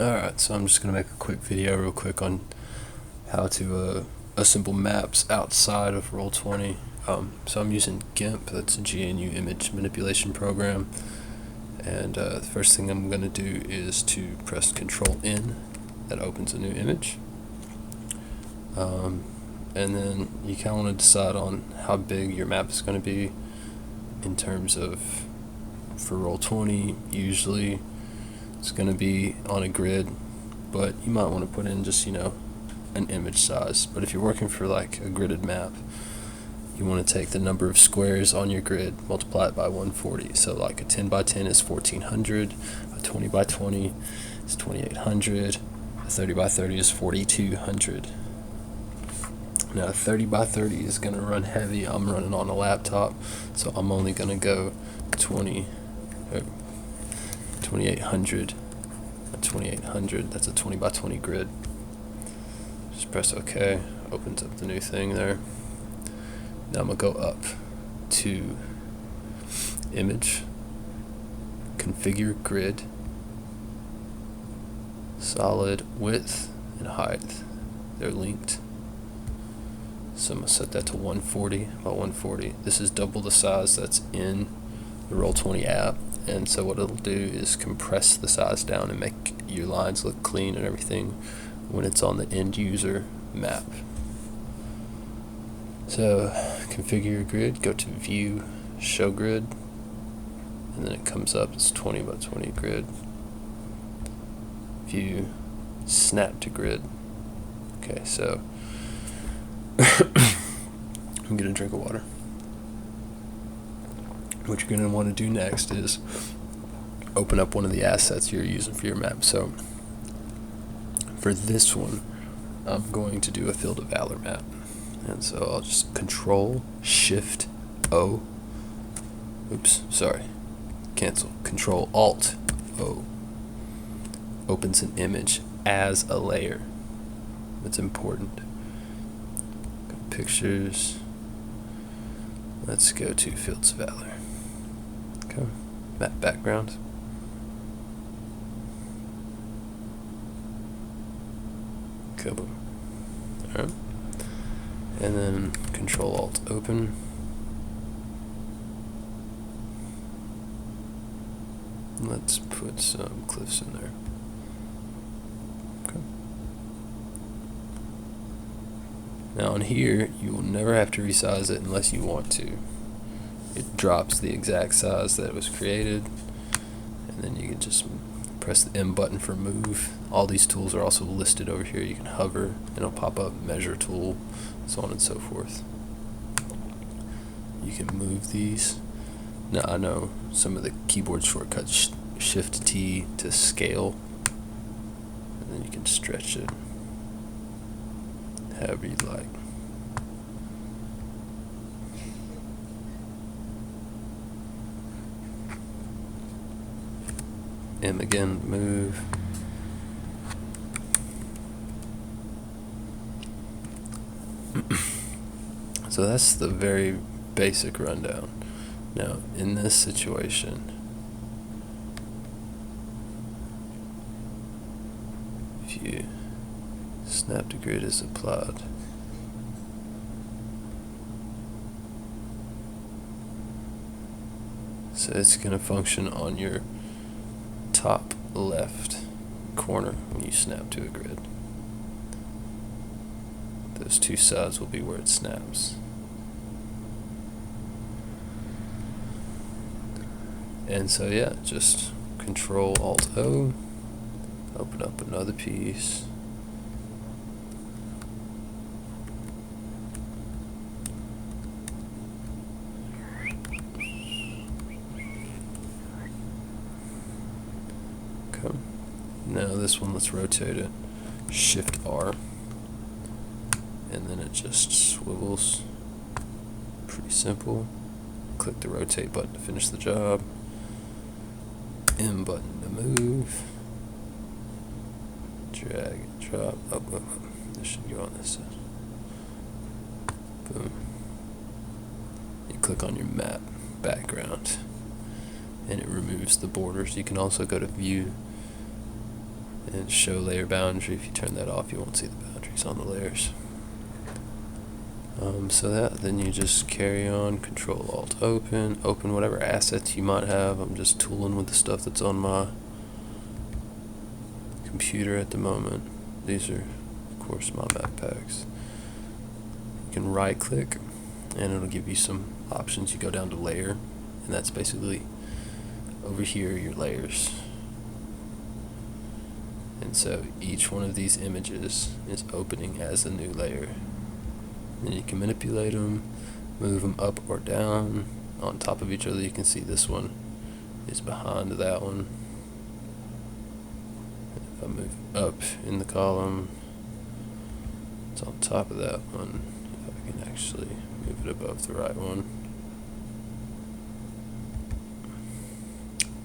Alright, so I'm just going to make a quick video real quick on how to assemble maps outside of Roll20. So I'm using GIMP, that's a GNU image manipulation program, and the first thing I'm going to do is to press Control N. That opens a new image. And then you kind of want to decide on how big your map is going to be in terms of, for Roll20, usually it's going to be on a grid, but you might want to put in just, an image size. But if you're working for like a gridded map, you want to take the number of squares on your grid, multiply it by 140. So like a 10 by 10 is 1400, a 20 by 20 is 2800, a 30 by 30 is 4200. Now 30 by 30 is going to run heavy. I'm running on a laptop, so I'm only going to go 2800. At 2800, that's a 20 by 20 grid. Just press OK, opens up the new thing there. Now I'm going to go up to Image, Configure Grid, Solid Width and Height. They're linked. So I'm going to set that to 140 by 140. This is double the size that's in the Roll20 app, and so what it'll do is compress the size down and make your lines look clean and everything when it's on the end user map. So configure your grid, go to View, Show Grid, and then it comes up as 20 by 20 grid. View, Snap to Grid. Okay, so I'm gonna drink of water. What you're going to want to do next is open up one of the assets you're using for your map. So for this one, I'm going to do a Field of Valor map. And so I'll just Control Shift O. Oops, sorry. Cancel. Control Alt O. Opens an image as a layer. That's important. Go to Pictures. Let's go to Fields of Valor. Okay. Map background. Kaboom. Alright. And then Control Alt open. Let's put some cliffs in there. Okay. Now on here, you will never have to resize it unless you want to. It drops the exact size that it was created, and then you can just press the M button for move. All these tools are also listed over here. You can hover and it'll pop up measure tool, so on and so forth. You can move these. Now I know some of the keyboard shortcuts, Shift T to scale, and then you can stretch it however you like. M again, move. So that's the very basic rundown. Now, in this situation, if you snap to grid is applied, so it's going to function on your top left corner when you snap to a grid. Those two sides will be where it snaps. And so yeah, just Control Alt O, open up another piece. Okay. Now this one, let's rotate it. Shift R, and then it just swivels. Pretty simple. Click the rotate button to finish the job. M button to move. Drag and drop. Up. This should go on this side. Boom. You click on your map background, and it removes the borders. You can also go to View And show layer boundary. If you turn that off, you won't see the boundaries on the layers. Then you just carry on, Control Alt open whatever assets you might have. I'm just tooling with the stuff that's on my computer at the moment. These are, of course, my map packs. You can right click and it'll give you some options. You go down to layer, and that's basically over here your layers. And so each one of these images is opening as a new layer. And you can manipulate them, move them up or down on top of each other. You can see this one is behind that one. If I move up in the column, it's on top of that one. If I can actually move it above the right one.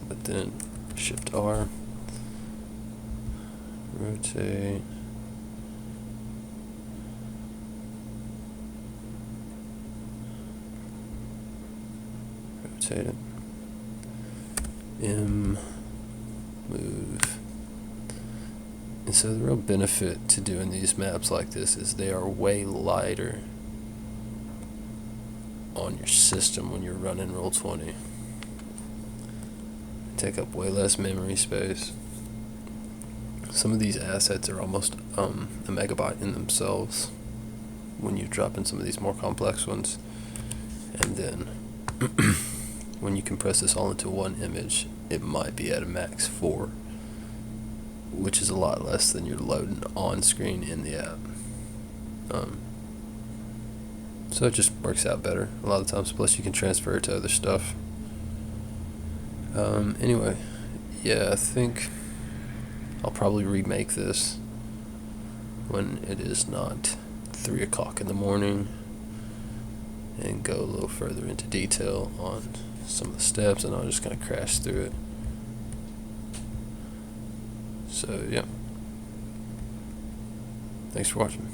But then Shift R, rotate. Rotate it. M, move. And so the real benefit to doing these maps like this is they are way lighter on your system when you're running Roll20. Take up way less memory space. Some of these assets are almost a megabyte in themselves when you drop in some of these more complex ones. And then when you compress this all into one image, it might be at a max 4, which is a lot less than you're loading on screen in the app. So it just works out better a lot of times, plus you can transfer it to other stuff. Anyway, yeah, I think I'll probably remake this when it is not 3 o'clock in the morning and go a little further into detail on some of the steps, and I'll just kind of crash through it. So yeah, thanks for watching.